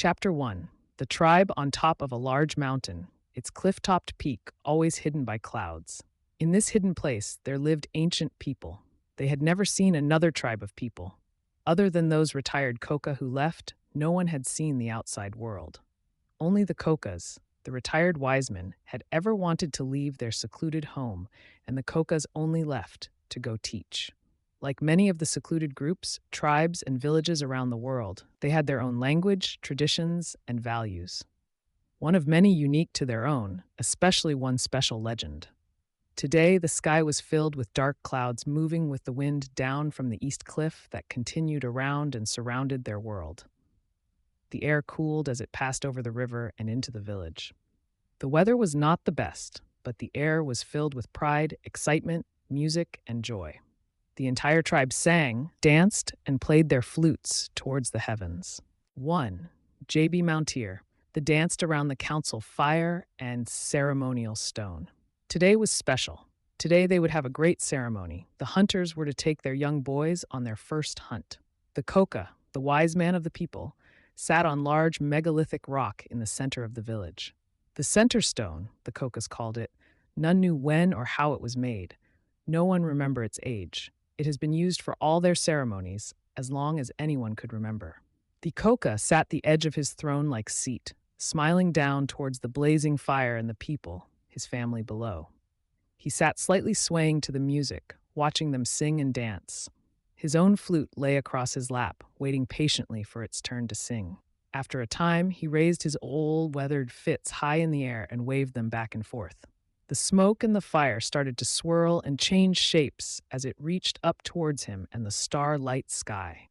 Chapter 1. The tribe on top of a large mountain, its cliff-topped peak always hidden by clouds. In this hidden place, there lived ancient people. They had never seen another tribe of people. Other than those retired Koka who left, no one had seen the outside world. Only the Kokas, the retired wise men, had ever wanted to leave their secluded home, and the Kokas only left to go teach. Like many of the secluded groups, tribes, and villages around the world, they had their own language, traditions, and values. One of many unique to their own, especially one special legend. Today, the sky was filled with dark clouds moving with the wind down from the east cliff that continued around and surrounded their world. The air cooled as it passed over the river and into the village. The weather was not the best, but the air was filled with pride, excitement, music, and joy. The entire tribe sang, danced, and played their flutes towards the heavens. 1. J.B. Mounteer. They danced around the council fire and ceremonial stone. Today was special. Today they would have a great ceremony. The hunters were to take their young boys on their first hunt. The Koka, the wise man of the people, sat on large megalithic rock in the center of the village. The center stone, the Kokas called it, none knew when or how it was made. No one remembered its age. It has been used for all their ceremonies, as long as anyone could remember. The Koka sat the edge of his throne-like seat, smiling down towards the blazing fire and the people, his family below. He sat slightly swaying to the music, watching them sing and dance. His own flute lay across his lap, waiting patiently for its turn to sing. After a time, he raised his old, weathered fits high in the air and waved them back and forth. The smoke and the fire started to swirl and change shapes as it reached up towards him and the star-light sky.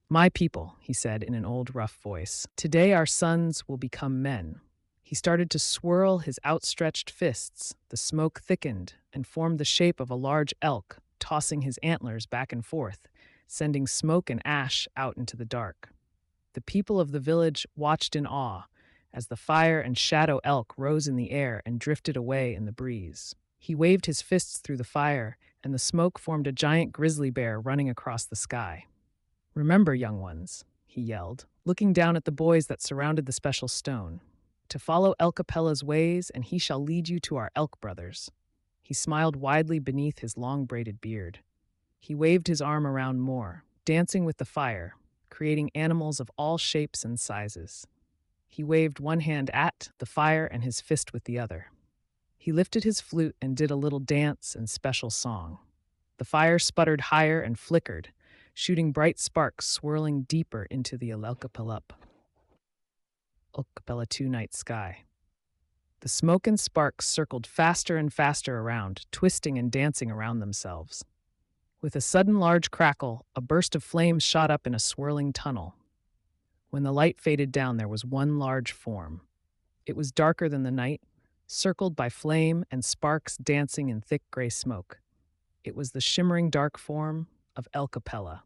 "My people," he said in an old, rough voice, "today our sons will become men." He started to swirl his outstretched fists. The smoke thickened and formed the shape of a large elk, tossing his antlers back and forth, sending smoke and ash out into the dark. The people of the village watched in awe as the fire and shadow elk rose in the air and drifted away in the breeze. He waved his fists through the fire, and the smoke formed a giant grizzly bear running across the sky. "Remember, young ones," he yelled, looking down at the boys that surrounded the special stone, "to follow Elkapella's ways, and he shall lead you to our elk brothers." He smiled widely beneath his long braided beard. He waved his arm around more, dancing with the fire, creating animals of all shapes and sizes. He waved one hand at the fire and his fist with the other. He lifted his flute and did a little dance and special song. The fire sputtered higher and flickered, shooting bright sparks swirling deeper into the Elkapella 2 night sky. The smoke and sparks circled faster and faster around, twisting and dancing around themselves. With a sudden large crackle, a burst of flames shot up in a swirling tunnel. When the light faded down, there was one large form. It was darker than the night, circled by flame and sparks dancing in thick gray smoke. It was the shimmering dark form of Elkapella.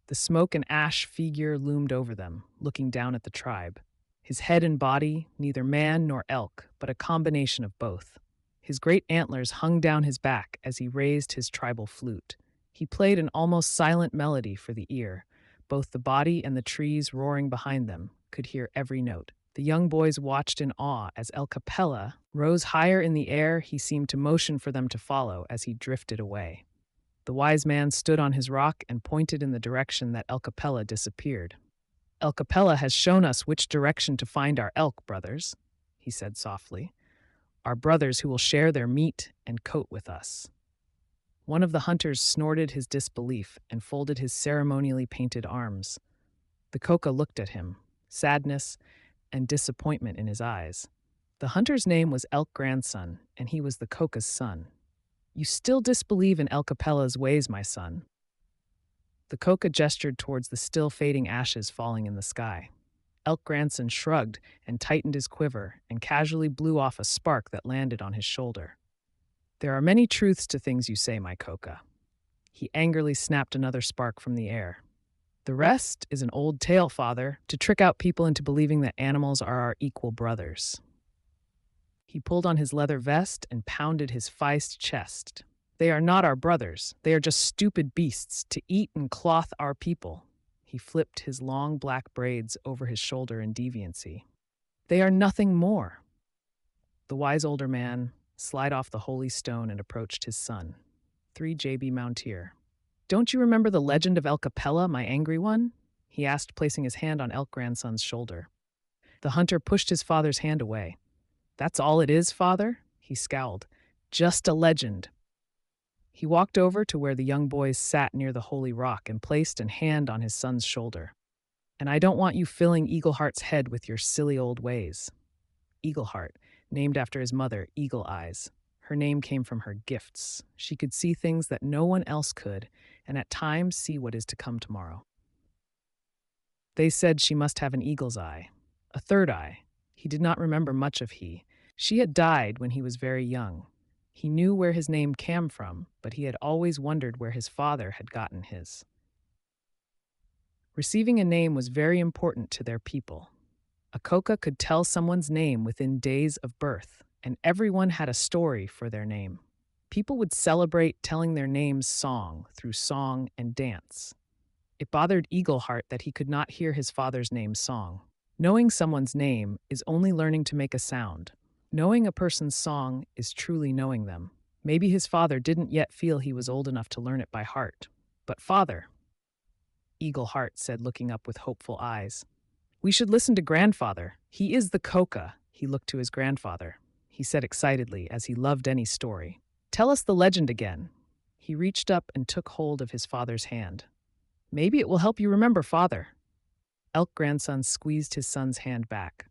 The smoke and ash figure loomed over them, looking down at the tribe. His head and body, neither man nor elk, but a combination of both. His great antlers hung down his back as he raised his tribal flute. He played an almost silent melody for the ear. Both the body and the trees roaring behind them could hear every note. The young boys watched in awe as Elkapella rose higher in the air. He seemed to motion for them to follow as he drifted away. The wise man stood on his rock and pointed in the direction that Elkapella disappeared. "Elkapella has shown us which direction to find our elk brothers," he said softly. "Our brothers who will share their meat and coat with us." One of the hunters snorted his disbelief and folded his ceremonially painted arms. The Koka looked at him, sadness and disappointment in his eyes. The hunter's name was Elk Grandson, and he was the Koka's son. "You still disbelieve in Elkapella's ways, my son." The Koka gestured towards the still fading ashes falling in the sky. Elk Grandson shrugged and tightened his quiver and casually blew off a spark that landed on his shoulder. "There are many truths to things you say, my Koka." He angrily snapped another spark from the air. "The rest is an old tale, father, to trick out people into believing that animals are our equal brothers." He pulled on his leather vest and pounded his feist chest. "They are not our brothers. They are just stupid beasts to eat and clothe our people." He He flipped his long black braids over his shoulder in deviancy. They are nothing more. The wise older man slid off the holy stone and approached his son. 3 JB Mounteer. Don't you remember the legend of Elkapella, my angry one? He asked, placing his hand on Elk grandson's shoulder. The hunter pushed his father's hand away. That's all it is, father? He scowled. Just a legend. He walked over to where the young boys sat near the holy rock and placed a hand on his son's shoulder. And I don't want you filling Eagleheart's head with your silly old ways. Eagleheart, named after his mother, Eagle Eyes. Her name came from her gifts. She could see things that no one else could, and at times see what is to come tomorrow. They said she must have an eagle's eye, a third eye. He did not remember much of he. She had died when he was very young. He knew where his name came from, but he had always wondered where his father had gotten his. Receiving a name was very important to their people. A coca could tell someone's name within days of birth, and everyone had a story for their name. People would celebrate telling their names through song and dance. It bothered Eagleheart that he could not hear his father's name song. Knowing someone's name is only learning to make a sound. Knowing a person's song is truly knowing them. Maybe his father didn't yet feel he was old enough to learn it by heart. But father, Eagleheart said, looking up with hopeful eyes. We should listen to grandfather. He is the coca. He looked to his grandfather. He said excitedly, as he loved any story. Tell us the legend again. He reached up and took hold of his father's hand. Maybe it will help you remember father. Elk grandson squeezed his son's hand back.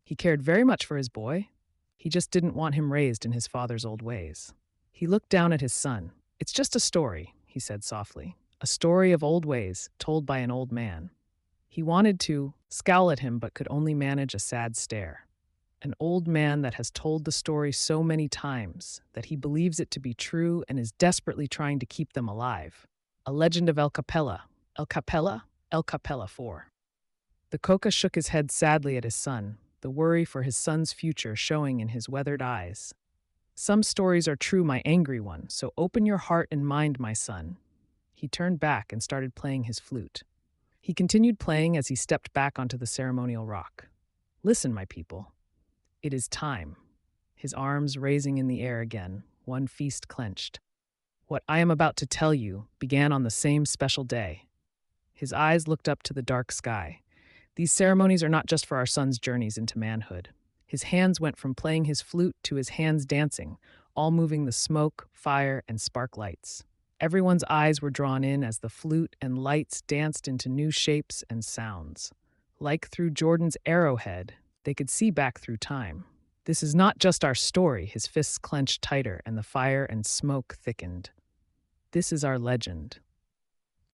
He cared very much for his boy. He just didn't want him raised in his father's old ways. He looked down at his son. It's just a story, he said softly. A story of old ways told by an old man. He wanted to scowl at him but could only manage a sad stare. An old man that has told the story so many times that he believes it to be true and is desperately trying to keep them alive. A legend of Elkapella. Elkapella? Elkapella 4. The coca shook his head sadly at his son, the worry for his son's future showing in his weathered eyes. Some stories are true, my angry one, so open your heart and mind, my son. He turned back and started playing his flute. He continued playing as he stepped back onto the ceremonial rock. Listen, my people. It is time. His arms raising in the air again, one fist clenched. What I am about to tell you began on the same special day. His eyes looked up to the dark sky. These ceremonies are not just for our son's journeys into manhood. His hands went from playing his flute to his hands dancing, all moving the smoke, fire, and spark lights. Everyone's eyes were drawn in as the flute and lights danced into new shapes and sounds. Like through Jordan's arrowhead, they could see back through time. This is not just our story, his fists clenched tighter and the fire and smoke thickened. This is our legend.